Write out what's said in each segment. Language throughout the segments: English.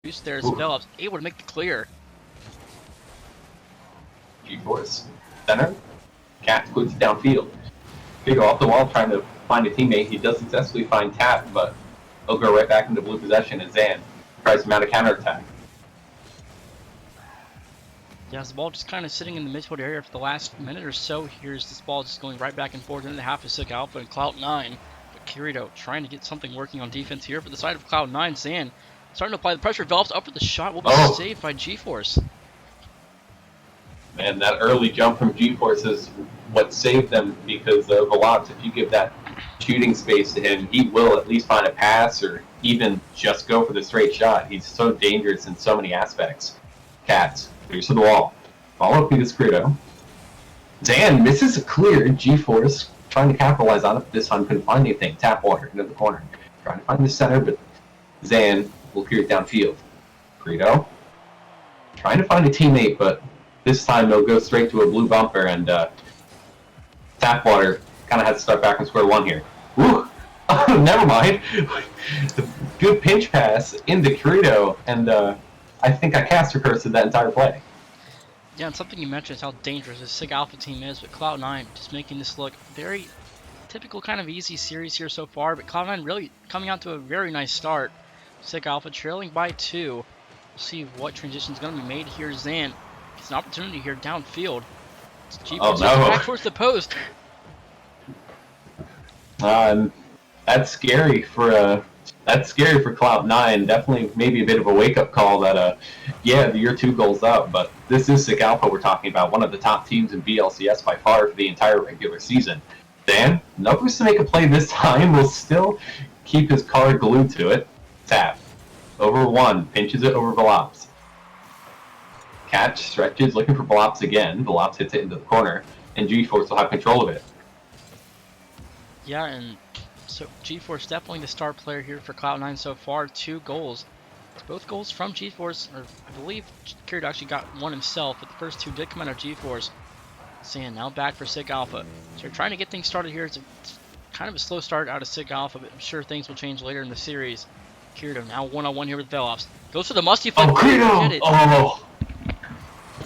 There's Phillips able to make the clear. G-Force. Center. Cat puts it downfield. Figo off the wall trying to find a teammate. He does successfully find Tap, but he'll go right back into blue possession as Zan tries to mount a counterattack. Yeah, the ball just kind of sitting in the midfield area for the last minute or so. Here's this ball just going right back and forth into the half of SiK Alpha and Clout 9. But Kirito trying to get something working on defense here for the side of Clout 9. Zan starting to apply the pressure. Develops up for the shot. Will be saved by G-Force. Man, that early jump from G-Force is what saved them, because Velox, if you give that shooting space to him, he will at least find a pass or even just go for the straight shot. He's so dangerous in so many aspects. Cats, clears to the wall. Follow up with Kirito. Zan misses a clear. G-Force trying to capitalize on it. This time couldn't find anything. Tap water into the corner. Trying to find the center, but Zan will clear it downfield. Kirito trying to find a teammate, but this time they'll go straight to a blue bumper, and Tapwater kind of had to start back on square one here. Ooh! Oh, never mind. Good pinch pass into Kirito, and I think I caster cursed that entire play. Yeah, and something you mentioned is how dangerous this SiK Alpha team is, but Cloud9 just making this look very typical kind of easy series here so far, but Cloud9 really coming out to a very nice start. SiK Alpha trailing by 2. We'll see what transition is going to be made here. Zan gets an opportunity here downfield. G-Force back towards the post. That's scary for Clout9. Definitely, maybe a bit of a wake-up call that yeah, you're 2 goals up, but this is SiK Alpha we're talking about, one of the top teams in BLCS by far for the entire regular season. Dan, numbers to make a play this time, will still keep his card glued to it. Tap over 1, pinches it over Velops. Catch, stretches, looking for Velops again. Velops hits it into the corner, and G-Force will have control of it. Yeah, and so G-Force definitely the star player here for Cloud9 so far. 2 goals. Both goals from G-Force, or I believe Kirito actually got one himself, but the first 2 did come out of G-Force. Zan now back for SiK Alpha. So you're trying to get things started here. It's kind of a slow start out of SiK Alpha, but I'm sure things will change later in the series. Kirito now one-on-one here with Velops. Goes for the musty flick. Kirito!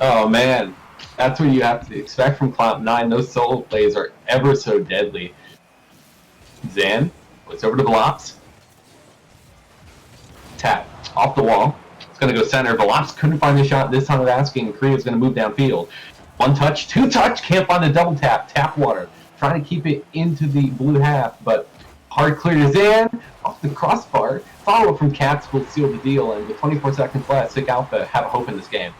Oh man, that's what you have to expect from Clout9. Those solo plays are ever so deadly. Zan puts over to Velops. Tap off the wall. It's going to go center. Velops couldn't find the shot this time of asking. Korea's going to move downfield. 1 touch, 2 touch. Can't find the double tap. Tap water. Trying to keep it into the blue half, but hard clear to Zan. Off the crossbar. Follow-up from Cats will seal the deal, and with 24 seconds left, SiK Alpha have a hope in this game.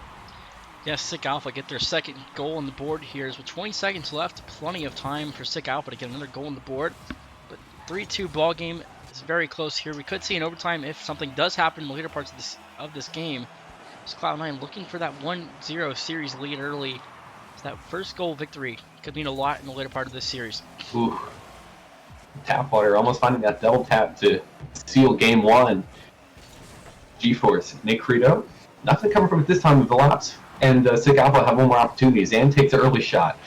Yes, SiK Alpha get their second goal on the board here. With 20 seconds left, plenty of time for SiK Alpha to get another goal on the board. But 3-2 ball game is very close here. We could see an overtime if something does happen in the later parts of this game. So Cloud9 looking for that 1-0 series lead early. So that first goal victory could mean a lot in the later part of this series. Ooh. Tapwater almost finding that double tap to seal game 1. G-Force, Nick Kirito. Nothing coming from it this time with Velops. And SiK Alpha have one more opportunity. Zan takes the early shot.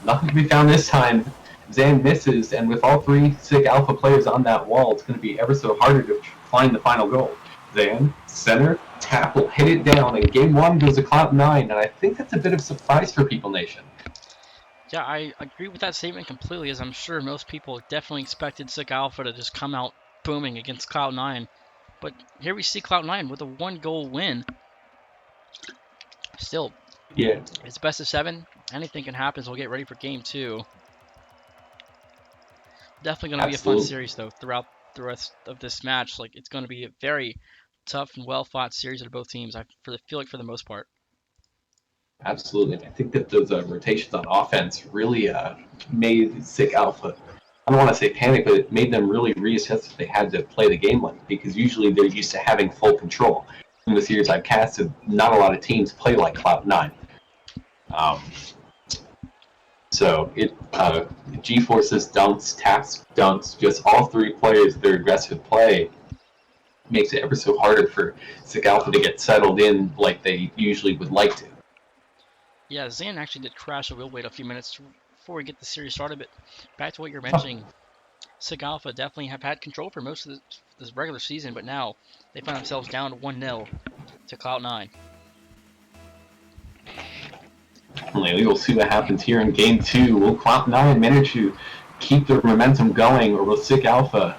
Nothing to be found this time. Zan misses, and with all 3 SiK Alpha players on that wall, it's going to be ever so harder to find the final goal. Zan, center, Tap will hit it down, and game 1 goes to Clout9, and I think that's a bit of a surprise for People Nation. Yeah, I agree with that statement completely, as I'm sure most people definitely expected SiK Alpha to just come out booming against Cloud9. But here we see Cloud9 with a 1-goal win. Still, yeah, it's best of 7. Anything can happen, so we'll get ready for game 2. Definitely going to be a fun series, though, throughout the rest of this match. Like, it's going to be a very tough and well-fought series of both teams, I feel like, for the most part. Absolutely. I think that those rotations on offense really made SiK Alpha, I don't want to say panic, but it made them really reassess if they had to play the game like, because usually they're used to having full control. In the series I've casted, not a lot of teams play like Clout9. So it G-Force's dunks, Tap's dunks, just all 3 players, their aggressive play makes it ever so harder for SiK Alpha to get settled in like they usually would like to. Yeah, Zan actually did crash, so we'll wait a few minutes before we get the series started. But back to what you're mentioning, SiK Alpha definitely have had control for most of this regular season, but now they find themselves down 1-0 to Clout9. We will see what happens here in Game 2. Will Clout9 manage to keep their momentum going, or will SiK Alpha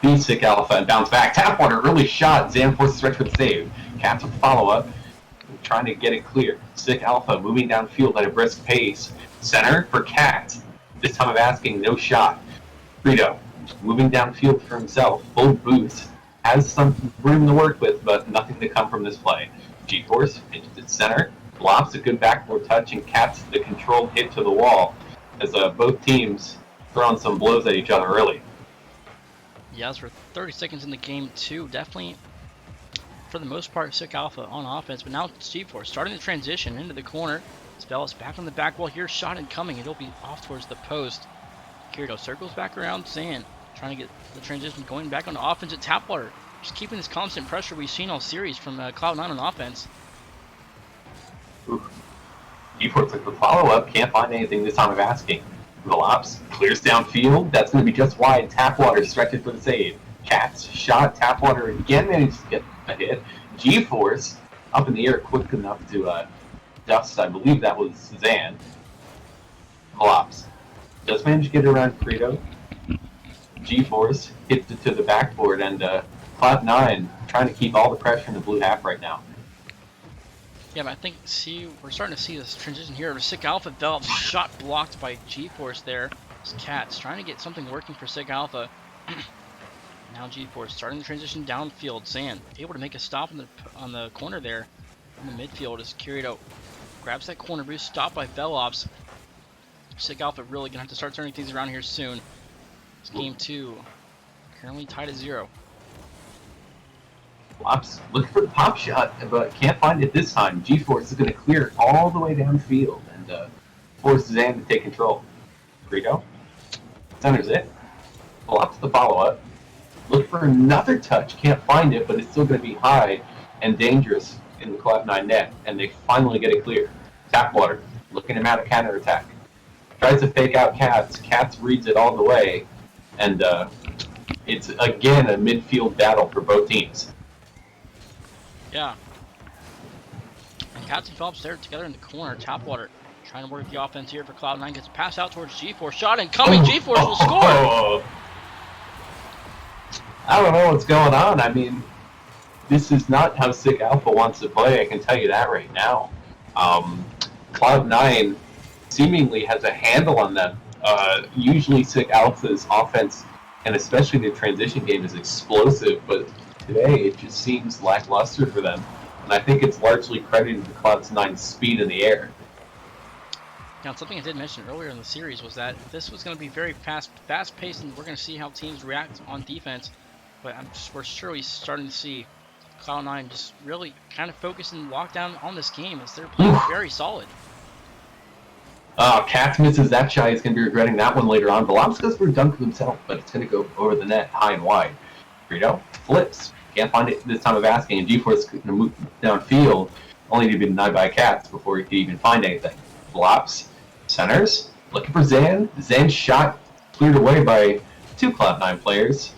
be SiK Alpha and bounce back? Tapwater, early shot. Zan forces stretch for the save. Cats with follow-up, trying to get it clear. SiK Alpha moving downfield at a brisk pace. Center for Cat. This time of asking, no shot. Frito moving downfield for himself. Full boost. Has some room to work with, but nothing to come from this play. G-Force pitches to center. Blocks a good backboard touch and Cats the controlled hit to the wall as both teams throwing some blows at each other early. Yeah, as for 30 seconds in the game, too, definitely, for the most part, SiK Alpha on offense, but now it's G-Force starting to transition into the corner. Spell's back on the back wall here, shot incoming. It'll be off towards the post. Kirito circles back around Zan, trying to get the transition going back on the offense at Tapwater. Just keeping this constant pressure we've seen all series from Cloud9 on offense. G-Force took the follow-up, can't find anything this time of asking. Velops clears downfield, that's going to be just wide. Tapwater stretches for the save. Cats shot, Tapwater again manages to get a hit. G-Force up in the air quick enough to dust, I believe that was Zan. Velops does manage to get it around Frito. G-Force hits it to the backboard, and Cloud9 trying to keep all the pressure in the blue half right now. Yeah, but I think, we're starting to see this transition here. SiK Alpha developed shot blocked by G-Force there. It's Cats trying to get something working for SiK Alpha. Now G-Force starting the transition downfield. Zan able to make a stop on the corner there in the midfield as Kirito grabs that corner boost, stopped by Velops. SiK Alpha really gonna have to start turning things around here soon. It's game 2, currently tied at 0. Velops looking for the pop shot, but can't find it this time. G-Force is going to clear all the way downfield and force Zan to take control. Frito centers it. Velops the follow-up. Look for another touch. Can't find it, but it's still going to be high and dangerous in the Cloud9 net, and they finally get it clear. Tapwater looking him out of counterattack. Tries to fake out Cats. Cats reads it all the way, and it's again a midfield battle for both teams. Yeah. And Cats and Phelps there together in the corner. Tapwater trying to work the offense here for Cloud9. Gets a pass out towards G-Force. Shot incoming. G-Force will score. I don't know what's going on. I mean, this is not how SiK Alpha wants to play. I can tell you that right now. Cloud9 seemingly has a handle on them. Usually SiK Alpha's offense, and especially the transition game, is explosive, but today it just seems lackluster for them, and I think it's largely credited to Cloud9's speed in the air. Now, something I did mention earlier in the series was that this was going to be very fast-paced, and we're going to see how teams react on defense. But we're surely starting to see Cloud9 just really kind of focus and lock down on this game as they're playing very solid. Cats misses that shot. He's going to be regretting that one later on. Velops goes for a dunk of himself, but it's going to go over the net high and wide. Frito flips. Can't find it this time of asking, and G-Force is going to move downfield, only to be denied by Cats before he could even find anything. Flops, centers, looking for Zan. Zan's shot cleared away by 2 Cloud9 players.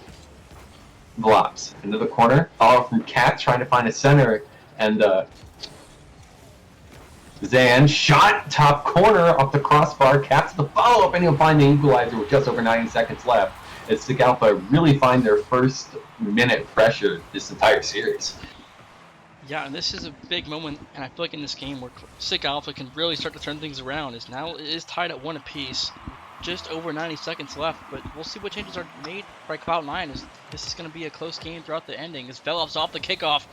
Flops into the corner, follow from Cats trying to find a center, and Zan shot top corner off the crossbar. Cats the follow-up, and he'll find the equalizer with just over 90 seconds left, as SiK Alpha really find their first minute pressure this entire series. Yeah, and this is a big moment, and I feel like in this game where SiK Alpha can really start to turn things around. Is now it is tied at 1 apiece, just over 90 seconds left, but we'll see what changes are made by Cloud9. This is going to be a close game throughout the ending. As Velops off the kickoff,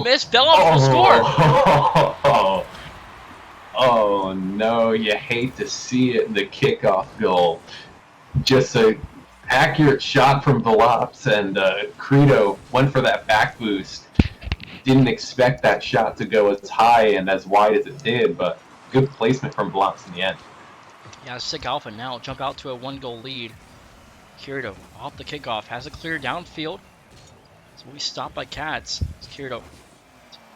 miss. Velops will score. Oh no, you hate to see it in the kickoff goal. Just a accurate shot from Velops, and Credo went for that back boost. Didn't expect that shot to go as high and as wide as it did, but good placement from Velops in the end. Yeah, SiK Alpha now jump out to a 1-goal lead. Kirito off the kickoff, has a clear downfield. So we stopped by Cats. It's Kirito.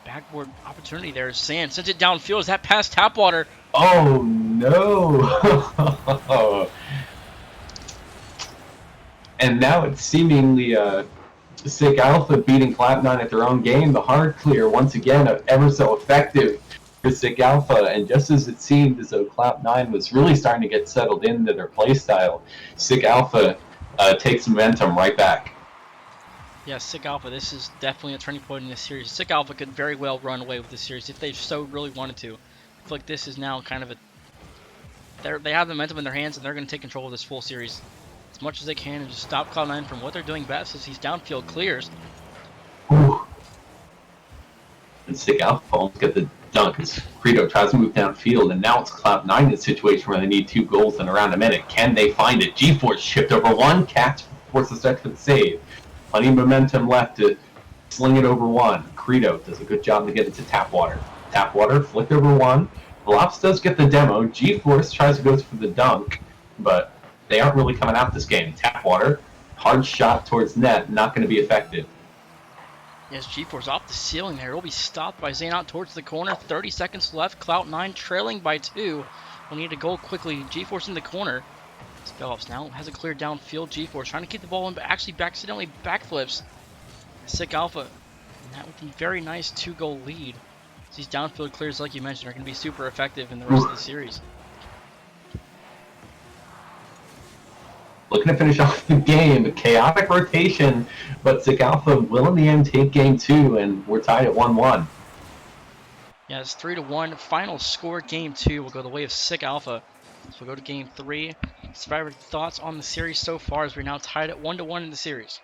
Backboard opportunity there. Zan sends it downfield. Is that past Tapwater? Oh no! And now it's seemingly SiK Alpha beating Clout9 at their own game. The hard clear, once again, ever so effective for SiK Alpha. And just as it seemed as though Clout9 was really starting to get settled into their playstyle, SiK Alpha takes momentum right back. Yeah, SiK Alpha, this is definitely a turning point in this series. SiK Alpha could very well run away with this series if they so really wanted to. I feel like this is now kind of they have the momentum in their hands, and they're going to take control of this full series as much as they can and just stop Cloud9 from what they're doing best as he's downfield clears. Ooh. And SiK Alpha almost get the dunk as Credo tries to move downfield, and now it's Clout9 in a situation where they need 2 goals in around a minute. Can they find it? G-Force shipped over 1. Cats force a stretch for the save. Plenty of momentum left to sling it over 1. Credo does a good job to get it to Tapwater. Tapwater flicked over 1. Lops does get the demo. G-Force tries to go for the dunk, but they aren't really coming out this game. Tapwater, hard shot towards net, not going to be effective. Yes, G-Force off the ceiling there. It'll be stopped by Zayn out towards the corner. 30 seconds left. Clout9 trailing by 2. We'll need a goal quickly. G-Force in the corner. Spellops now has a clear downfield. G-Force trying to keep the ball in, but actually accidentally backflips. SiK Alpha, and that with a very nice 2-goal lead. These downfield clears, like you mentioned, are going to be super effective in the rest of the series. Looking to finish off the game. A chaotic rotation, but SiK Alpha will in the end take game 2, and we're tied at 1-1. Yeah, it's 3-1. Final score, game 2 will go the way of SiK Alpha. So we'll go to game 3. Survivor thoughts on the series so far as we're now tied at 1-1 in the series.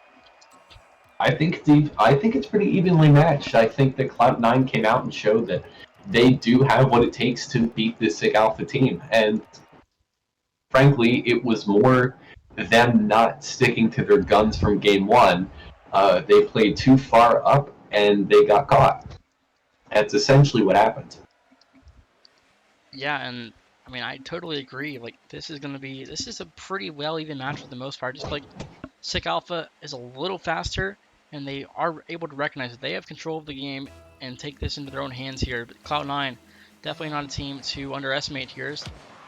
I think it's pretty evenly matched. I think that Clout9 came out and showed that they do have what it takes to beat this SiK Alpha team, and frankly, it was more them not sticking to their guns from game 1. They played too far up, and they got caught. That's essentially what happened. Yeah, and I mean, I totally agree. Like, this is a pretty well even match for the most part. Just like SiK Alpha is a little faster, and they are able to recognize that they have control of the game and take this into their own hands here. But Cloud9, definitely not a team to underestimate here.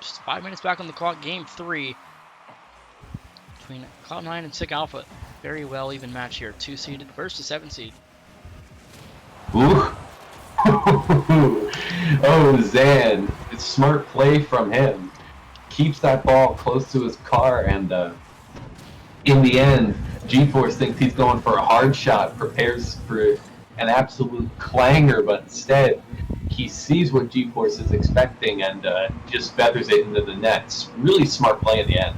Just 5 minutes back on the clock, game 3 between Cloud9 and SiK Alpha. Very well even match here. 2-seeded versus 7-seed. Ooh. Oh, Zan. It's smart play from him. Keeps that ball close to his car, and in the end, G-Force thinks he's going for a hard shot, prepares for an absolute clanger, but instead, he sees what G-Force is expecting and just feathers it into the net. It's really smart play in the end.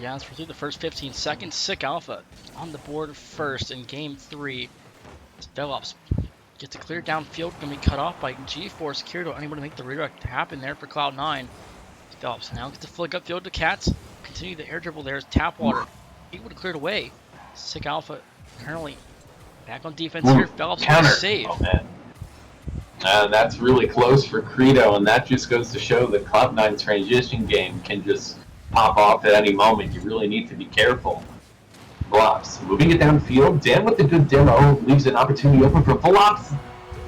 Yeah, as we're through the first 15 seconds, SiK Alpha on the board first in game 3. Spellops gets a clear downfield, going to be cut off by G-Force. Kirito unable to make the redirect happen there for Cloud9. Spellops now gets a flick upfield to Cats. Continue the air dribble there as Tapwater able to clear it away. SiK Alpha currently back on defense here. Spellops Counter. with a save. Oh, man. That's really close for Credo, and that just goes to show that Cloud9's transition game can just pop off at any moment. You really need to be careful. Vlops moving it downfield. Dan with the good demo leaves an opportunity open for Vlops.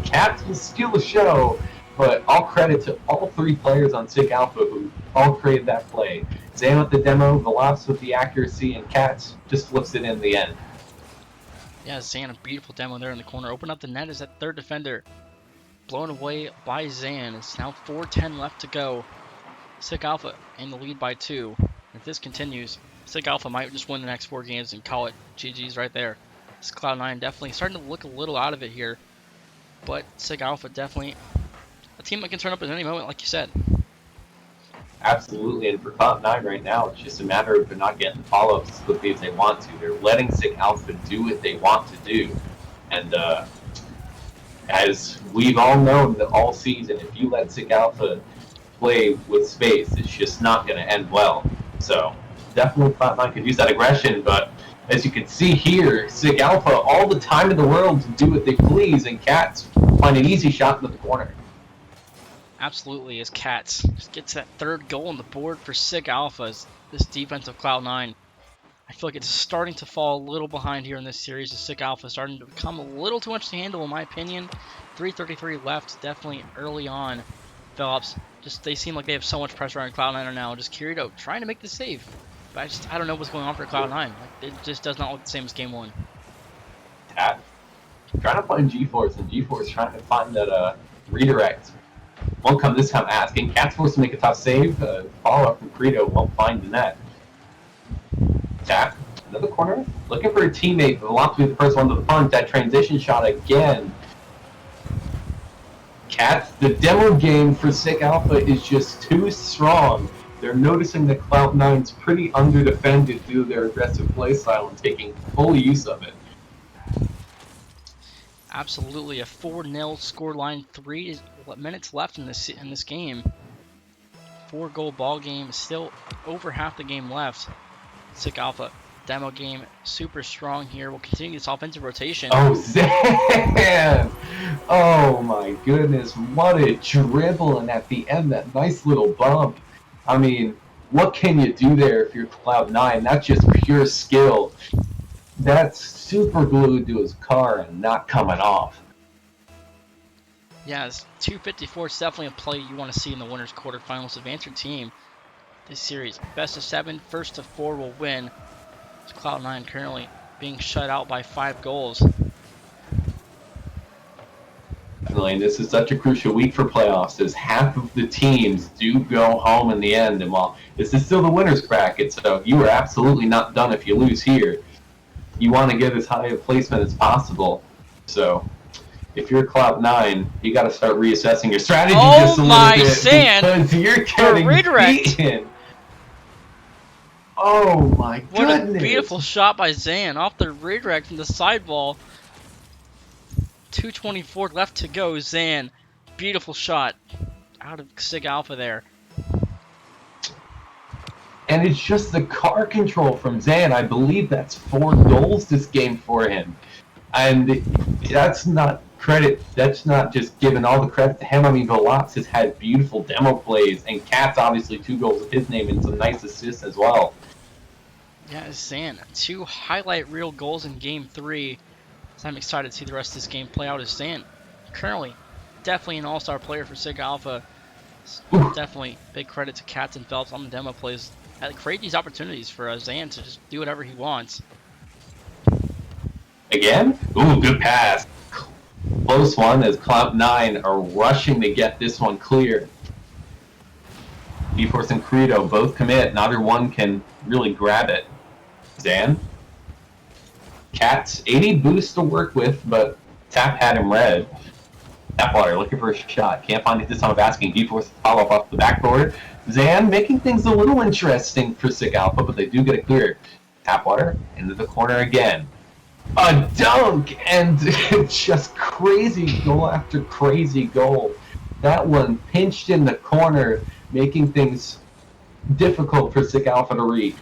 Cats will steal the show, but all credit to all 3 players on SiK Alpha who all created that play. Zan with the demo, Vlops with the accuracy, and Cats just flips it in the end. Yeah, Zan, a beautiful demo there in the corner. Open up the net as that third defender blown away by Zan. It's now 4:10 left to go. SiK Alpha in the lead by 2. If this continues, SiK Alpha might just win the next 4 games and call it GG's right there. This Cloud9 definitely starting to look a little out of it here, but SiK Alpha definitely a team that can turn up at any moment, like you said. Absolutely, and for Cloud9 right now, it's just a matter of they're not getting follow-ups as quickly as they want to. They're letting SiK Alpha do what they want to do, and as we've all known that all season, if you let SiK Alpha play with space, it's just not going to end well. So definitely Cloud9 could use that aggression, but as you can see here, SiK Alpha all the time in the world to do what they please, and Cats find an easy shot into the corner. Absolutely, as Cats just gets that 3rd goal on the board for SiK Alpha. As this defense of Cloud9, I feel like it's starting to fall a little behind here in this series. As SiK Alpha is starting to become a little too much to handle, in my opinion. 3:33 left, definitely early on. Phillips, just they seem like they have so much pressure on Cloud9 now. Just Kirito trying to make the save. But I don't know what's going on for Cloud9. Like, it just does not look the same as Game 1. Tap. Trying to find G-Force, and G-Force trying to find that redirect. Won't come this time asking. Cat's forced to make a tough save. Follow-up from Credo won't find the net. Tap. Another corner. Looking for a teammate, but wants to be the first one to the punch. That transition shot again. Cats, the demo game for SiK Alpha is just too strong. They're noticing that Clout9's pretty under-defended due to their aggressive playstyle and taking full use of it. Absolutely, a 4-0 scoreline. 3 minutes left in this game. 4-goal ball game. Still over half the game left. SiK Alpha demo game super strong here. We'll continue this offensive rotation. Oh, Zan! Oh my goodness, what a dribble, and at the end, that nice little bump. I mean, what can you do there if you're Clout9? That's just pure skill. That's super glued to his car and not coming off. Yeah, it's 254. It's definitely a play you want to see in the winners quarterfinals. Advance your team this series. Best of 7, first of 4 will win. Cloud9 currently being shut out by 5 goals. Definitely, this is such a crucial week for playoffs, as half of the teams do go home in the end. And while this is still the winners bracket, so you are absolutely not done if you lose here. You want to get as high a placement as possible. So if you're Clout9, you got to start reassessing your strategy just a little bit, Zan, because you're getting beaten. Oh my goodness! What a beautiful shot by Zan off the redirect from the sideball. 2:24 left to go. Zan, beautiful shot out of SiK Alpha there. And it's just the car control from Zan. I believe that's 4 goals this game for him. And that's not credit. That's not just giving all the credit to him. I mean, Velox has had beautiful demo plays, and Cat's obviously 2 goals with his name and some nice assists as well. Yeah, Zan, 2 highlight reel goals in Game 3. So I'm excited to see the rest of this game play out as Zan. Currently, definitely an all-star player for SiK Alpha. Definitely big credit to Cats and Phelps on the demo plays. Create these opportunities for Zan to just do whatever he wants. Again? Ooh, good pass. Close one as Clout9 are rushing to get this one clear. G-Force and Credo both commit. Neither one can really grab it. Zan? Cats, 80 boost to work with, but Tap had him red. Tapwater looking for a shot. Can't find it this time of asking. G-Force follow up off the backboard. Zan making things a little interesting for SiK Alpha, but they do get it clear. Tapwater into the corner again. A dunk! And just crazy goal after crazy goal. That one pinched in the corner, making things difficult for SiK Alpha to read.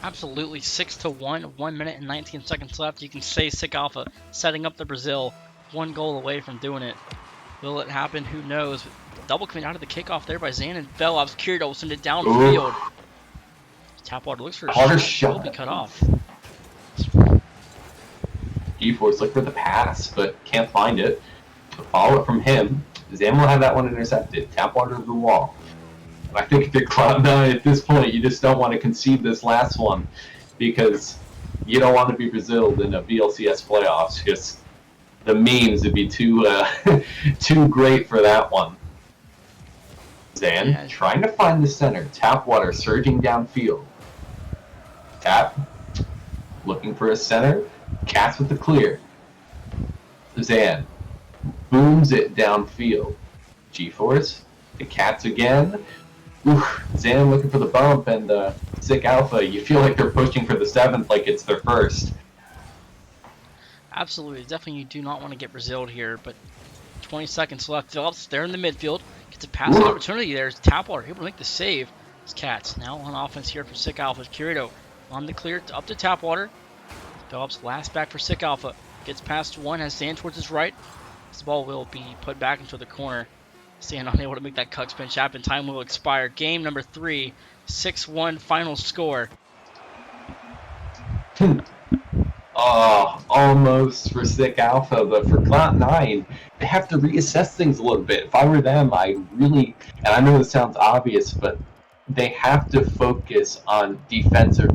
Absolutely, 6-1, 1 minute and 19 seconds left. You can say SiK Alpha setting up the Brazil, 1 goal away from doing it. Will it happen? Who knows? Double commit out of the kickoff there by Zan and Velops. Kirito will send it downfield. Tapwater looks for a shot. Will be cut off. G-Force look for the pass, but can't find it. The follow-up from him. Zan will have that one intercepted. Tapwater to the wall. I think if you're Clout9 at this point, you just don't want to concede this last one, because you don't want to be Braziled in a BLCS playoffs. Just the memes would be too too great for that one. Zan trying to find the center. Tapwater surging downfield. Tap looking for a center. Cats with the clear. Zan booms it downfield. G-Force. The Cats again. Oof, Zan looking for the bump, and SiK Alpha, you feel like they're pushing for the 7th like it's their first. Absolutely, definitely you do not want to get Braziled here, but 20 seconds left. Phillips there in the midfield. Gets a passing opportunity there. Tapwater able to make the save. It's Cats now on offense here for SiK Alpha. Kirito on the clear up to Tapwater. Phillips last back for SiK Alpha. Gets past one, has Zan towards his right. This ball will be put back into the corner. Zan unable to make that cuck pinch happen. Time will expire. Game number 3, 6-1 final score. Oh, almost for SiK Alpha, but for Clout9, they have to reassess things a little bit. If I were them, I really, and I know this sounds obvious, but they have to focus on defensive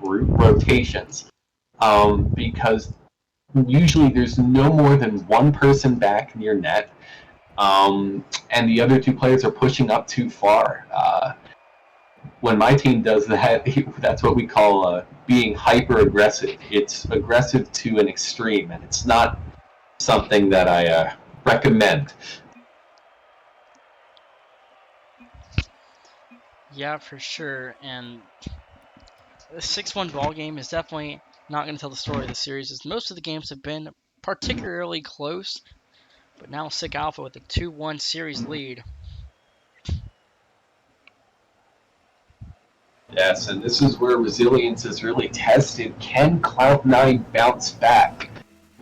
rotations, because usually there's no more than one person back near net, and the other two players are pushing up too far. When my team does that, that's what we call being hyper aggressive. It's aggressive to an extreme, and it's not something that I recommend. Yeah, for sure. And the 6-1 ball game is definitely not going to tell the story of the series, as most of the games have been particularly close. But now SiK Alpha with a 2-1 series lead. Yes, and this is where resilience is really tested. Can Cloud9 bounce back?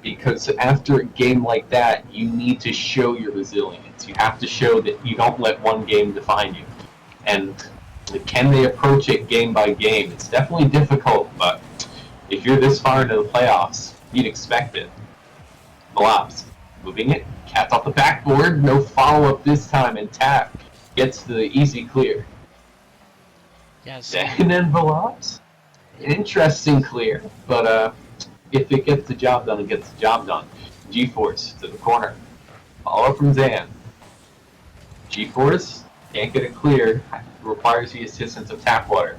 Because after a game like that, you need to show your resilience. You have to show that you don't let one game define you. And can they approach it game by game? It's definitely difficult, but if you're this far into the playoffs, you'd expect it. Blops, moving it. Cat's off the backboard. No follow-up this time, and Tap gets the easy clear. Yes. And then Blops. An interesting clear, but if it gets the job done, it gets the job done. G-Force to the corner. Follow from Zan. G-Force can't get it cleared. Requires the assistance of Tapwater.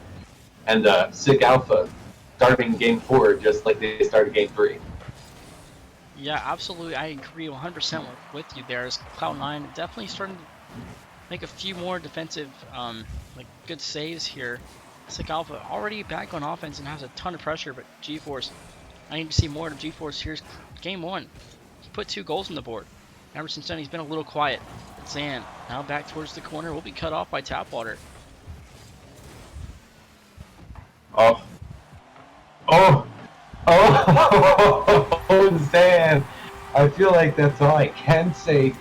And SiK Alpha starting game 4 just like they started game 3. Yeah, absolutely. I agree 100% with you there. As Cloud9 definitely starting to make a few more defensive, good saves here. SiK Alpha already back on offense and has a ton of pressure, but G-Force, I need to see more of G-Force. Here's game 1. He put 2 goals on the board. Ever since then, he's been a little quiet. Zan now back towards the corner. Will be cut off by Tapwater. Oh, Zan. I feel like that's all I can say.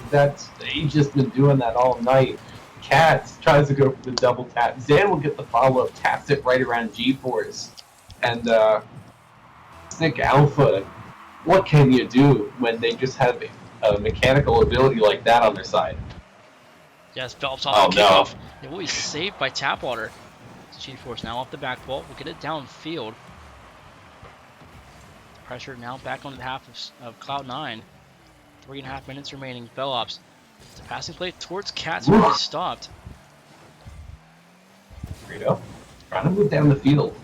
He's just been doing that all night. Katz tries to go for the double tap. Zan will get the follow-up, taps it right around G-Force. And SiK Alpha, what can you do when they just have a mechanical ability like that on their side? Yes, Phelps off the no. kickoff. It will be saved by Tapwater. G-Force now off the back wall. We'll get it downfield. Pressure now back on the half of Cloud9. 3.5 minutes remaining. Bellops. It's a passing play towards Katz, who is stopped. Frito trying to move down the field.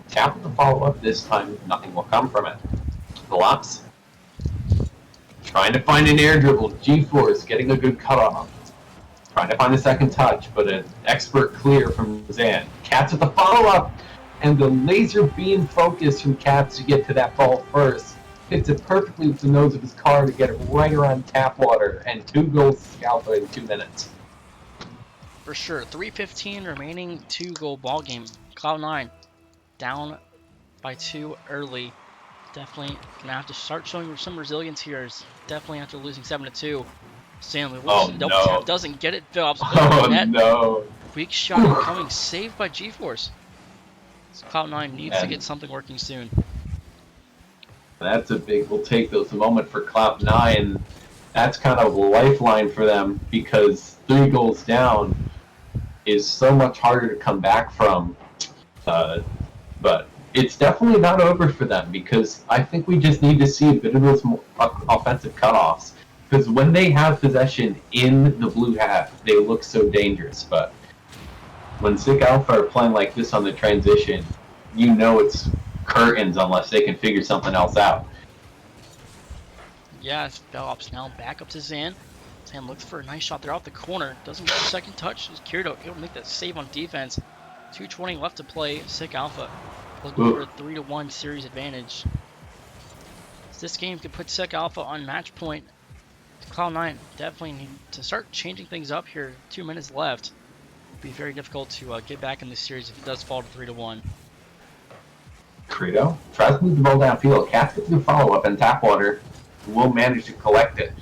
Tap with the follow-up this time. Nothing will come from it. Bellops trying to find an air dribble. G-Force getting a good cutoff. Trying to find a second touch, but an expert clear from Zan. Katz with the follow-up, and the laser beam focus from Katz to get to that ball first. Hits it perfectly with the nose of his car to get it right around Tapwater, and 2 goals to Scalpa in 2 minutes. For sure. 3:15 remaining, 2-goal ball game. Cloud9 down by 2 early. Definitely gonna have to start showing some resilience here. Definitely after losing 7-2. Stanley Wilson double tap doesn't get it. Phillips net. No. Weak shot coming, saved by G-Force. So Cloud9 needs to get something working soon. That's a big we'll take those moment for Cloud9. That's kind of a lifeline for them because 3 goals down is so much harder to come back from. But it's definitely not over for them because I think we just need to see a bit of those offensive cutoffs. Because when they have possession in the blue half, they look so dangerous. But when SiK Alpha are playing like this on the transition, you know it's curtains unless they can figure something else out. Yeah, Bellops now back up to Zan. Zan looks for a nice shot there off the corner. Doesn't get the second touch. Kirito able to make that save on defense. 2:20 left to play. SiK Alpha looking for a 3-1 series advantage. This game could put SiK Alpha on match point. Cloud9 definitely need to start changing things up here. 2 minutes left. It'll be very difficult to get back in this series if it does fall to 3-1. Kirito tries to move the ball downfield. Katz gets the follow-up, and Tapwater will manage to collect it.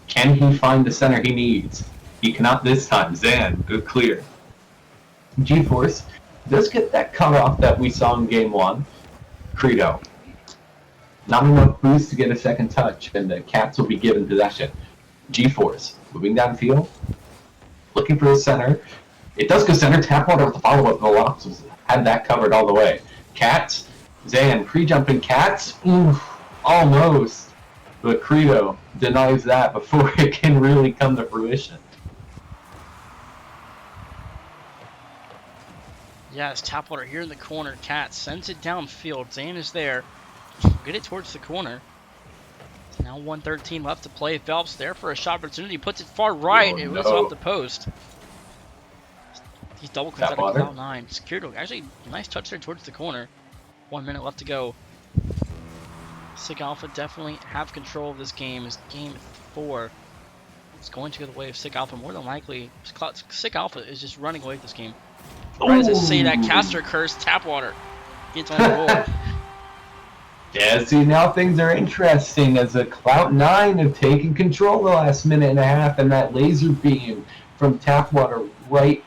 Can he find the center he needs? He cannot this time. Zan, good clear. G-Force does get that cutoff that we saw in game 1. Kirito. Not enough boost to get a second touch, and the Cats will be given possession. G-Force moving downfield, looking for the center. It does go center. Tapwater with the follow-up. The Lops had that covered all the way. Cats. Zan pre-jumping Cats. Oof, almost. But Credo denies that before it can really come to fruition. Yeah, it's Tapwater here in the corner. Cat sends it downfield. Zan is there. Get it towards the corner. Now 1:13 left to play. Phelps there for a shot opportunity. Puts it far right. It was off the post. He's double cleans out of Clout9. Secured. Actually, nice touch there towards the corner. 1 minute left to go. SiK Alpha definitely have control of this game. As game 4 is going to go the way of SiK Alpha. More than likely, SiK Alpha is just running away with this game. Right as I say that, caster curse, Tapwater gets on the board. Yeah, see, now things are interesting as a Clout9 have taken control the last minute and a half, and that laser beam from Tapwater right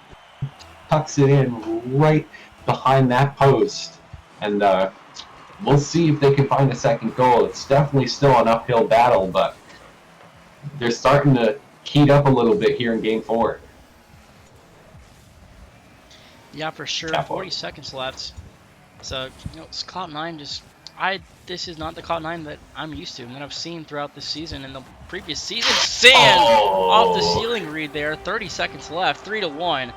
tucks it in right behind that post. And we'll see if they can find a second goal. It's definitely still an uphill battle, but they're starting to heat up a little bit here in Game 4. Yeah, for sure. Tapwater. 40 seconds left. So, you know, Clout9 just... this is not the Clout9 that I'm used to and that I've seen throughout this season and the previous season. Sand off the ceiling read there. 30 seconds left. 3-1.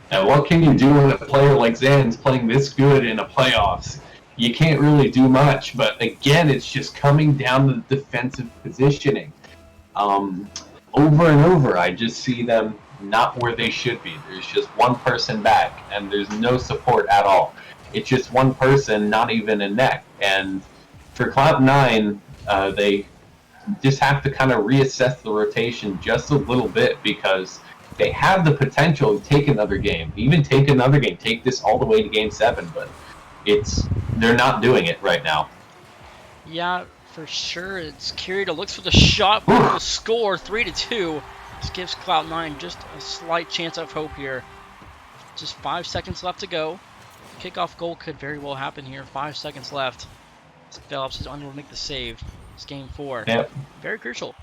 And what can you do when a player like Zan's playing this good in a playoffs? You can't really do much, but again, it's just coming down to the defensive positioning. Over and over, I just see them not where they should be. There's just one person back, and there's no support at all. It's just one person, not even a net. And for Clout9, they just have to kind of reassess the rotation just a little bit because they have the potential to take another game, even take another game, take this all the way to Game 7, but they're not doing it right now. Yeah, for sure. It's Kirito looks for the shot, but will score 3-2. This gives Clout9 just a slight chance of hope here. Just 5 seconds left to go. Kickoff goal could very well happen here. 5 seconds left. Phelps is unable to make the save. It's Game 4. Yep. Very crucial.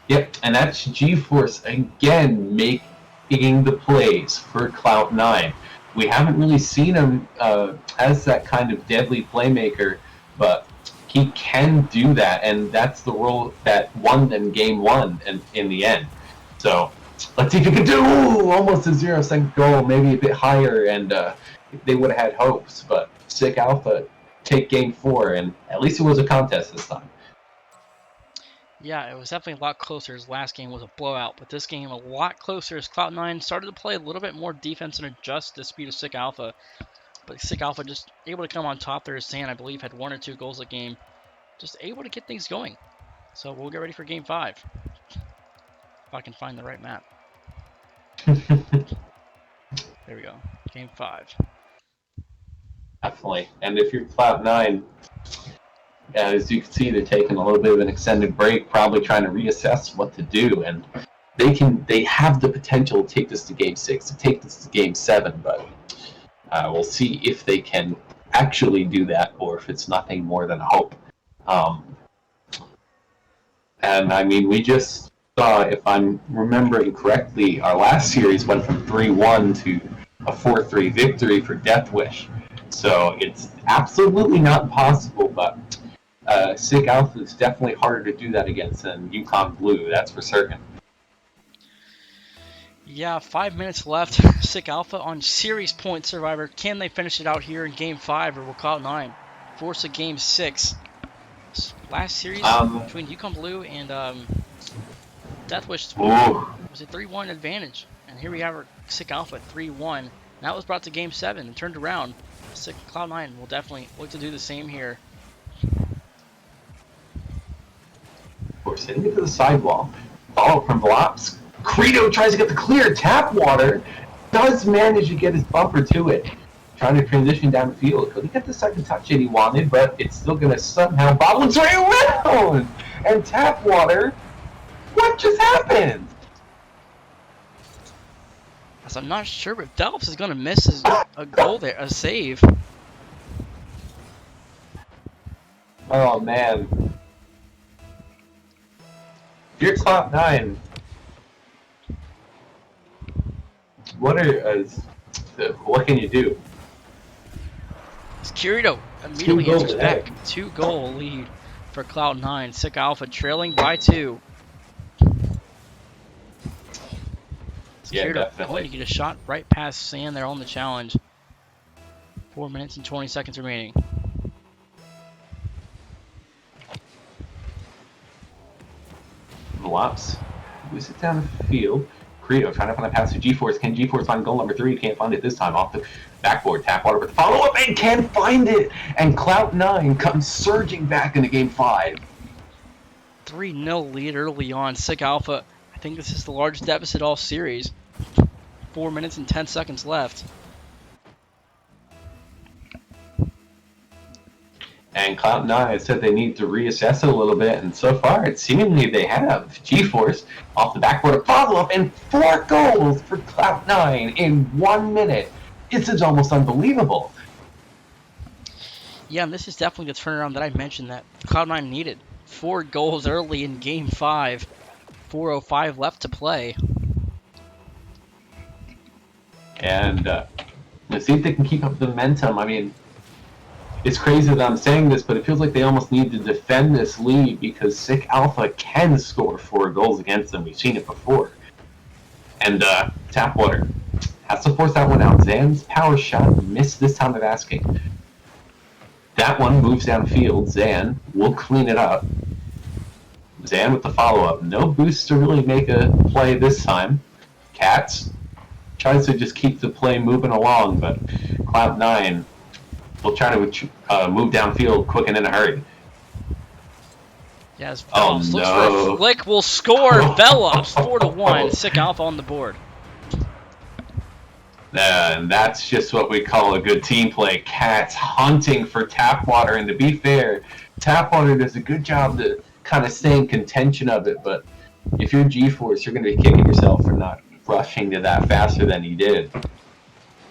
Yep, and that's GeForce again making the plays for Clout9. We haven't really seen him as that kind of deadly playmaker, but he can do that, and that's the role that won them Game 1 in the end. So let's see if he can do almost a 0-second goal, maybe a bit higher, and they would have had hopes. But SiK Alpha take Game 4, and at least it was a contest this time. Yeah, it was definitely a lot closer. His last game was a blowout, but this game a lot closer as Clout9 started to play a little bit more defense and adjust to the speed of SiK Alpha. But SiK Alpha just able to come on top there. Sand, I believe, had 1 or 2 goals a game. Just able to get things going. So we'll get ready for Game 5. If I can find the right map. There we go. Game 5. Definitely. And if you're Clout9, as you can see, they're taking a little bit of an extended break, probably trying to reassess what to do. And they have the potential to take this to Game 6, to take this to Game 7, but we'll see if they can actually do that or if it's nothing more than a hope. And I mean, we just saw, if I'm remembering correctly, our last series went from 3-1 to a 4-3 victory for Deathwish. So it's absolutely not possible, but SiK Alpha is definitely harder to do that against than Yukon Blue, that's for certain. Yeah, 5 minutes left. SiK Alpha on series point survivor. Can they finish it out here in Game 5 or will Clout9 force a Game 6? Last series between Yukon Blue and Deathwish was a 3-1 advantage. And here we have our SiK Alpha 3-1. That was brought to Game 7 and turned around. Clout9 will definitely look to do the same here. We're sitting into the sidewall. Follow from Blops. Credo tries to get the clear. Tapwater does manage to get his bumper to it. Trying to transition down the field. Couldn't get the second touch that he wanted, but it's still going to somehow bobble its way around. And Tapwater, what just happened? So I'm not sure, but Phelps is going to miss a goal there, a save. Oh, man. If you're Clout9, what can you do? Kirito immediately answers back. 2-goal lead for Cloud9. SiK Alpha trailing by 2. Yeah, Kirito definitely. going to get a shot right past Sand there on the challenge. 4 minutes and 20 seconds remaining. Lops. Moves it down the field. Credo trying to find a pass to GeForce. Can GeForce find goal number 3? Can't find it this time. Off the backboard. Tapwater with the follow-up and can find it. And Clout9 comes surging back into Game 5. 3-0 lead early on. SiK Alpha, I think this is the largest deficit all series. 4 minutes and 10 seconds left. And Clout9 said they need to reassess it a little bit, and so far, it seemingly they have. GeForce off the backboard, a follow-up, and 4 goals for Clout9 in 1 minute. This is almost unbelievable. Yeah, and this is definitely the turnaround that I mentioned that Cloud9 needed. 4 goals early in Game 5. 4:05 left to play. And let's see if they can keep up the momentum. I mean, it's crazy that I'm saying this, but it feels like they almost need to defend this lead because SiK Alpha can score 4 goals against them. We've seen it before. And Tapwater has to force that one out. Zan's power shot missed this time of asking. That one moves downfield. Zan will clean it up. Zan with the follow-up. No boost to really make a play this time. Cats tries to just keep the play moving along, but Cloud9 will try to move downfield quick and in a hurry. Yes, Velops looks for a flick, will score. Velops 4-1. SiK Alpha on the board. And that's just what we call a good team play. Cats hunting for Tapwater, and to be fair, Tapwater does a good job to kind of stay in contention of it, but if you're GeForce, you're going to be kicking yourself for not rushing to that faster than he did.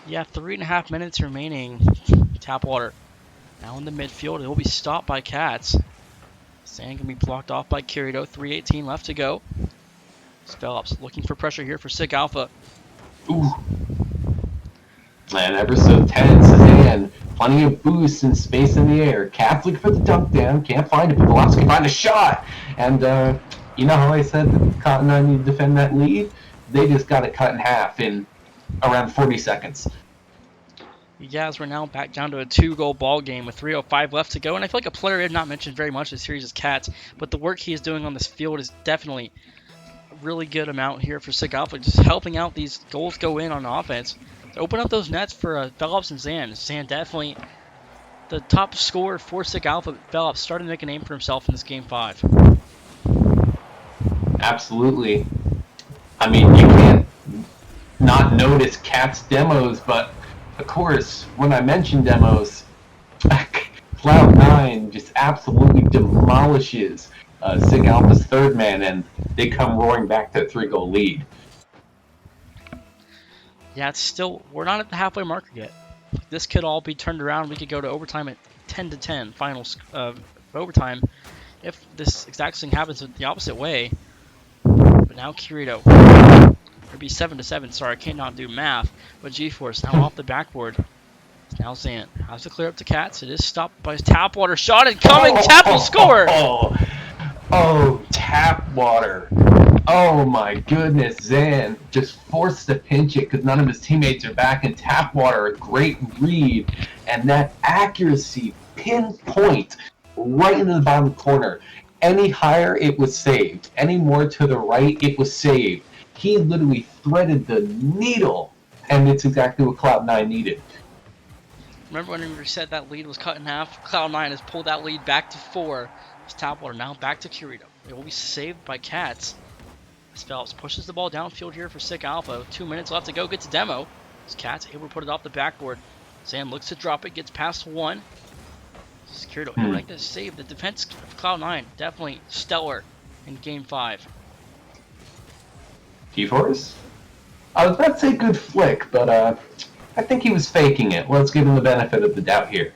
Yeah, 3.5 minutes remaining. Tapwater now in the midfield. It will be stopped by Cats. Sand can be blocked off by Kirito. 3:18 left to go. Velops looking for pressure here for SiK Alpha. Ooh. And ever so tense, and plenty of boosts and space in the air. Cats looking for the dunk down, can't find it, but Velops can find a shot. And you know how I said that Clout9 need to defend that lead? They just got it cut in half in around 40 seconds. Yeah, as we're now back down to a 2-goal ball game with 3:05 left to go. And I feel like a player I have not mentioned very much this series is Cats, but the work he is doing on this field is definitely a really good amount here for SiK Alpha, just helping out these goals go in on offense. Open up those nets for Velops and Zan. Zan definitely the top scorer for SiK Alpha. Velops starting to make a name for himself in this Game 5. Absolutely. I mean, you can't not notice Cat's demos, but of course, when I mention demos, Clout9 just absolutely demolishes SiK Alpha's third man, and they come roaring back to a 3-goal lead. Yeah, it's still, we're not at the halfway marker yet. This could all be turned around. We could go to overtime at 10-10, finals overtime, if this exact thing happens the opposite way. But now Kirito. It'd be 7-7. Sorry, I cannot do math. But GeForce now off the backboard. Now Zan has to clear up the Cats. It is stopped by his Tapwater shot and coming. Tap will score. Oh, Tapwater. Oh my goodness, Zan just forced to pinch it because none of his teammates are back, and Tapwater, a great read, and that accuracy, pinpoint, right into the bottom corner. Any higher, it was saved. Any more to the right, it was saved. He literally threaded the needle, and it's exactly what Clout9 needed. Remember when we said that lead was cut in half? Cloud9 has pulled that lead back to 4. It's Tapwater now back to Kirito. It will be saved by Cats. Velops pushes the ball downfield here for SiK Alpha. With 2 minutes left to go, gets a demo. As Cats able to put it off the backboard. Zan looks to drop it, gets past 1. Kirito able to make this save. The defense of Cloud9 definitely stellar in Game 5. GeForce? I was about to say good flick, but I think he was faking it. Let's give him the benefit of the doubt here.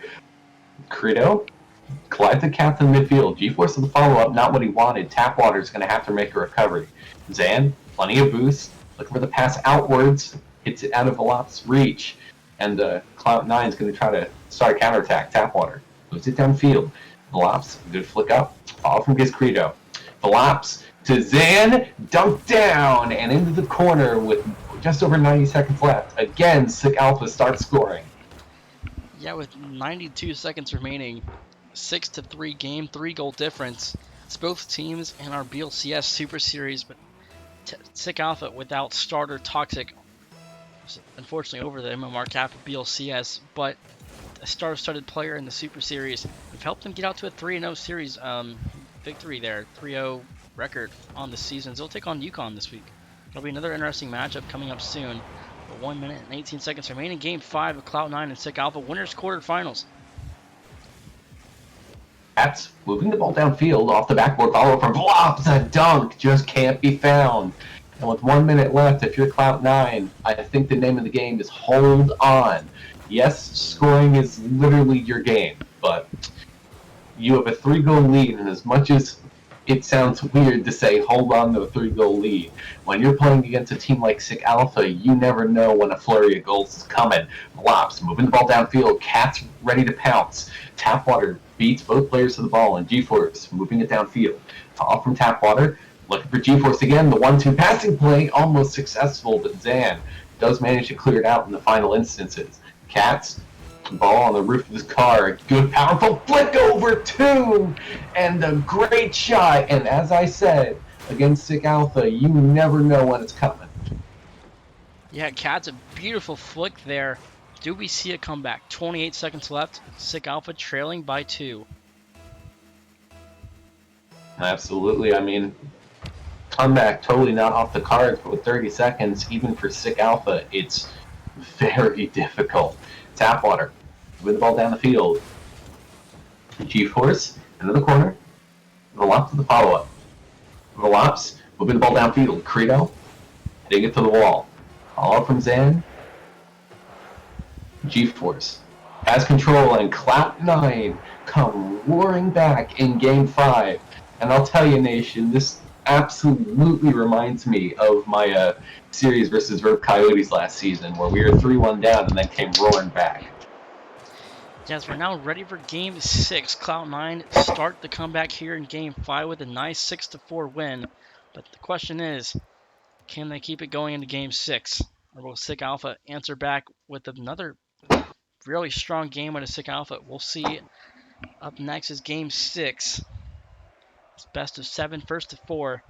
Kirito collides the Cats in midfield. GeForce with the follow-up, not what he wanted. Tapwater's going to have to make a recovery. Zan, plenty of boost, looking for the pass outwards. hits it out of Velop's reach. And Clout 9 is going to try to start a counterattack. Tapwater moves it downfield. Velops, good flick up. Follow from Gizcredo. Velops to Zan, dunk down and into the corner with just over 90 seconds left. Again, SiK Alpha starts scoring. Yeah, with 92 seconds remaining, 6-3 game, 3-goal difference. It's both teams in our BLCS Super Series, but SiK Alpha without starter Toxic, unfortunately over the MMR cap of BLCS, but a star-studded player in the Super Series. We've helped them get out to a 3-0 series victory there, 3-0 record on the season. They'll take on UConn this week. It'll be another interesting matchup coming up soon. But 1 minute and 18 seconds remaining. Game 5 of Clout 9 and SiK Alpha winners quarterfinals. That's moving the ball downfield off the backboard. Follow from Blops. A dunk just can't be found. And with 1 minute left, if you're Clout 9, I think the name of the game is hold on. Yes, scoring is literally your game, but you have a 3-goal lead, and as much as it sounds weird to say hold on to a 3-goal lead, when you're playing against a team like SiK Alpha, you never know when a flurry of goals is coming. Blops moving the ball downfield. Cat's ready to pounce. Tapwater beats both players to the ball, and GeForce moving it downfield. Follow from Tapwater. Looking for GeForce again. The 1-2 passing play almost successful, but Zan does manage to clear it out in the final instances. Cats, ball on the roof of his car. A good, powerful flick over two, and a great shot. And as I said, against SiK Alpha, you never know when it's coming. Yeah, Cat's a beautiful flick there. Do we see a comeback? 28 seconds left. SiK Alpha trailing by 2. Absolutely. I mean, comeback totally not off the cards, but with 30 seconds, even for SiK Alpha, it's very difficult. Tapwater with the ball down the field. GeForce into the corner. Velops to the follow-up. Velops moving the ball downfield. Credo hitting it to the wall. Follow from Zan. GeForce has control, and Clout 9 come roaring back in Game 5. And I'll tell you, Nation, this absolutely reminds me of my series versus Verb Coyotes last season, where we were 3-1 down and then came roaring back. Yes, we're now ready for Game 6. Clout 9 start the comeback here in Game 5 with a nice 6-4 win. But the question is, can they keep it going into Game 6? Or will SiK Alpha answer back with another really strong game with a SiK Alpha? We'll see. Up next is Game 6. It's best of 7, first to 4.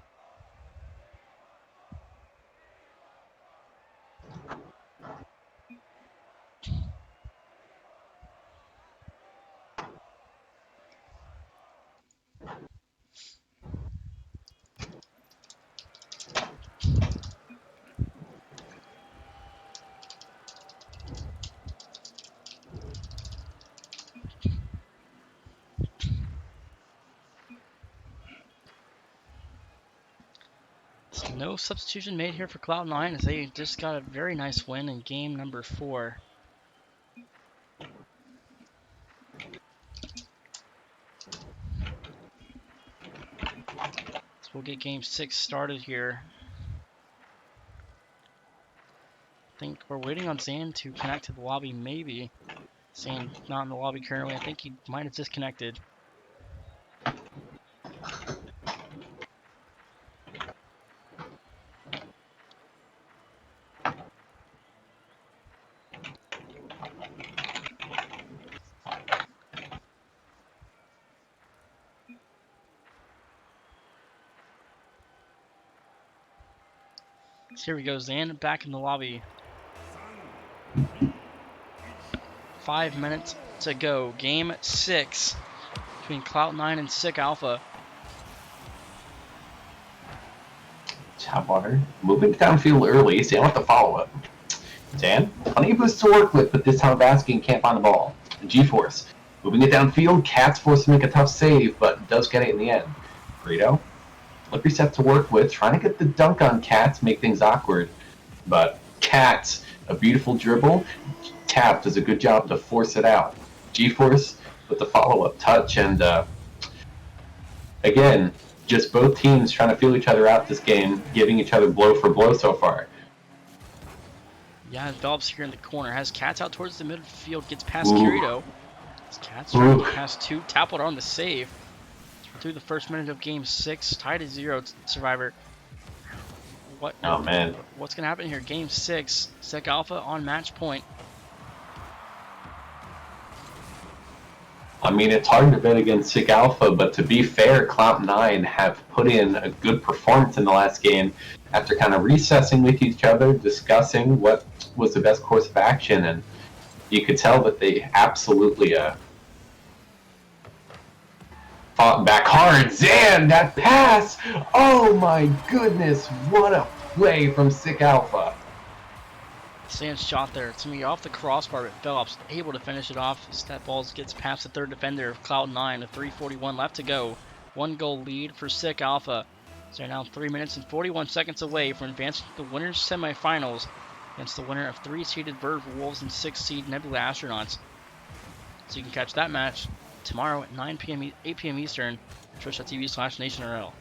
No substitution made here for Cloud 9 as they just got a very nice win in game number 4. So we'll get game 6 started here. I think we're waiting on Zan to connect to the lobby, maybe. Zan not in the lobby currently. I think he might have disconnected. So here we go, Zan back in the lobby. 5 minutes to go. Game 6 between Clout 9 and SiK Alpha. Tapwater moving downfield early. Zan with the follow-up. Zan, plenty of boosts to work with, but this time Baskin can't find the ball. GeForce moving it downfield. Cat's forced to make a tough save, but does get it in the end. Credo, slippery set to work with, trying to get the dunk on Cats, make things awkward. But Cats, a beautiful dribble. Tap does a good job to force it out. GeForce with the follow-up touch, and again, just both teams trying to feel each other out this game, giving each other blow for blow so far. Yeah, develops here in the corner. Has Cats out towards the midfield. Gets past Ooh. Kirito. Cats trying to Ooh. get past 2. Tapwater on the save. Through the first minute of game 6. Tied at 0. Survivor. Oh, man. What's going to happen here? Game 6. SiK Alpha on match point. I mean, it's hard to bet against SiK Alpha, but to be fair, Clout9 have put in a good performance in the last game after kind of recessing with each other, discussing what was the best course of action, and you could tell that they absolutely fought back hard. Zan, that pass! Oh my goodness, what a play from SiK Alpha. Sand shot there. It's going to be off the crossbar, but Phillips able to finish it off. Step balls gets past the third defender of Cloud9 with 3:41 left to go. 1-goal lead for SiK Alpha. So they're now 3 minutes and 41 seconds away from advancing to the winners semifinals against the winner of 3-seeded Verve Wolves and 6-seed Nebula Astronauts. So you can catch that match tomorrow at 9 p.m. 8 p.m. Eastern, twitch.tv/NationRL.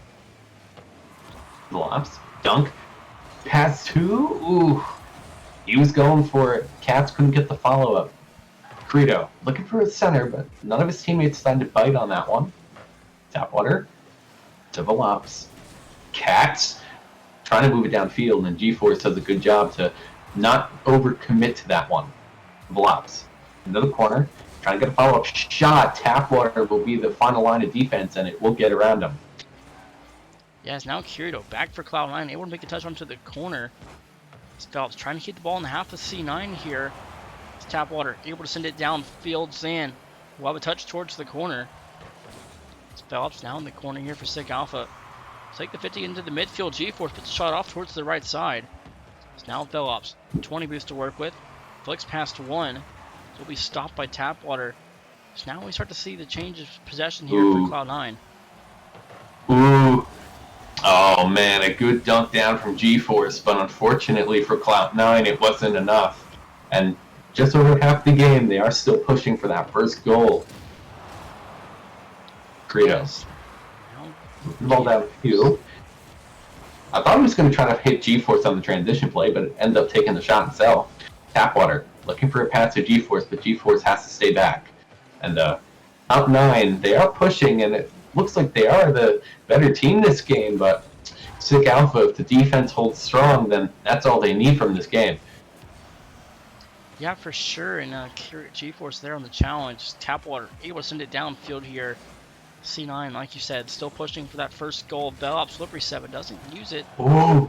Lops, dunk, pass 2, ooh. He was going for it. Cats couldn't get the follow-up. Credo looking for his center, but none of his teammates decided to bite on that one. Tapwater to Velops. Cats trying to move it downfield, and G-Force does a good job to not overcommit to that one. Velops into the corner, trying to get a follow-up shot. Tapwater will be the final line of defense, and it will get around him. Yes, now Kirito back for Cloud9, able to make a touch onto the corner. Phelps trying to keep the ball in the half of C9 here. It's Tapwater able to send it downfield. Zan will have a touch towards the corner. It's Phelps now in the corner here for SiK Alpha. Take the 50 into the midfield. G-Force puts the shot off towards the right side. It's now Phillips. 20 boost to work with. Flicks past 1. Will be stopped by Tapwater. So now we start to see the change of possession here for Cloud9. Ooh. Oh man, a good dunk down from G-Force, but unfortunately for Clout9, it wasn't enough. And just over half the game, they are still pushing for that first goal. Credo. Yes. Ball downfield. I thought he was going to try to hit G-Force on the transition play, but it ended up taking the shot himself. Tapwater looking for a pass to G-Force, but G-Force has to stay back. And Clout9, they are pushing, and it looks like they are the better team this game, but SiK Alpha, if the defense holds strong, then that's all they need from this game. Yeah, for sure. And G-Force there on the challenge. Tapwater able to send it downfield here. C9, like you said, still pushing for that first goal. Bellop slippery set, but doesn't use it. Ooh.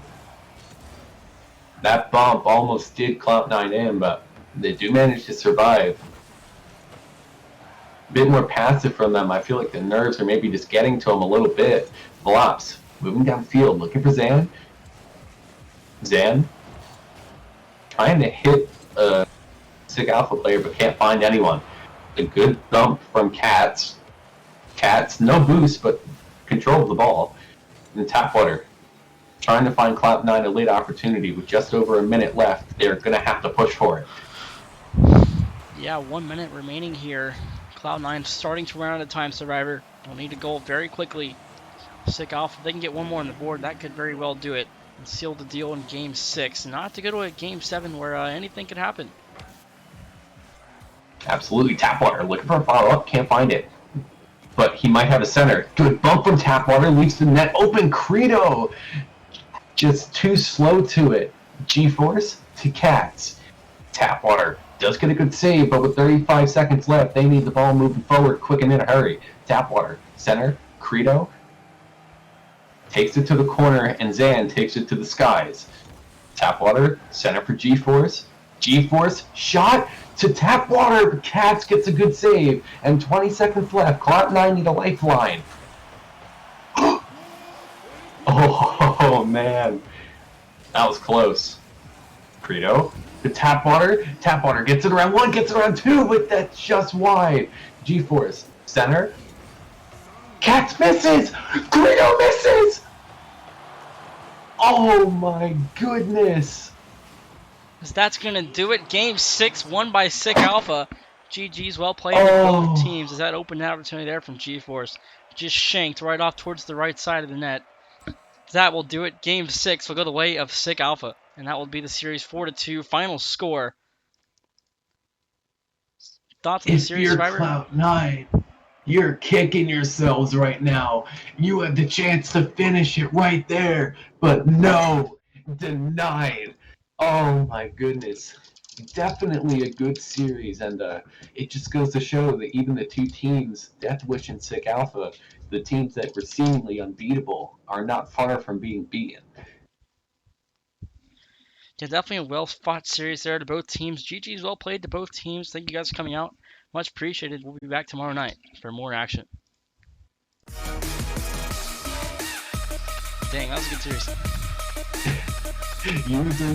That bump almost did Clout9 in, but they do manage to survive. A bit more passive from them. I feel like the nerves are maybe just getting to them a little bit. Velops moving downfield, looking for Zan. Zan trying to hit a SiK Alpha player, but can't find anyone. A good bump from Cats. Cats, no boost, but control of the ball. And Tapwater trying to find Clout9 a late opportunity with just over a minute left. They're going to have to push for it. Yeah, 1 minute remaining here. Cloud9 starting to run out of time, Survivor. They'll need a goal very quickly. SiK Alpha, if they can get one more on the board, that could very well do it and seal the deal in Game 6. Not to go to a Game 7 where anything could happen. Absolutely. Tapwater looking for a follow-up, can't find it. But he might have a center. Good bump from Tapwater, leaves the net open. Credo just too slow to it. G-Force to Cats. Tapwater does get a good save, but with 35 seconds left, they need the ball moving forward quick and in a hurry. Tapwater, center, Credo takes it to the corner, and Zan takes it to the skies. Tapwater, center for G-Force. G-Force, shot to Tapwater, but Cats gets a good save, and 20 seconds left. Clout9 need a lifeline. Oh, man. That was close. Credo to Tapwater. Tapwater gets it around 1, gets it around 2, but that's just wide. G-Force, center. Cats misses! Credo misses! Oh my goodness! That's going to do it. Game 6 won by SiK Alpha. GG's, well played with both teams. As that opened opportunity there from G-Force. Just shanked right off towards the right side of the net. That will do it. Game 6 will go the way of SiK Alpha. And that will be the series 4-2 final score. Thoughts on the If series, you're Survivor? Clout9, you're kicking yourselves right now. You had the chance to finish it right there, but no, denied. Oh my goodness. Definitely a good series, and it just goes to show that even the two teams, Deathwish and SiK Alpha, the teams that were seemingly unbeatable, are not far from being beaten. Yeah, definitely a well-fought series there to both teams. GG's well played to both teams. Thank you guys for coming out. Much appreciated. We'll be back tomorrow night for more action. Dang, that was a good series. User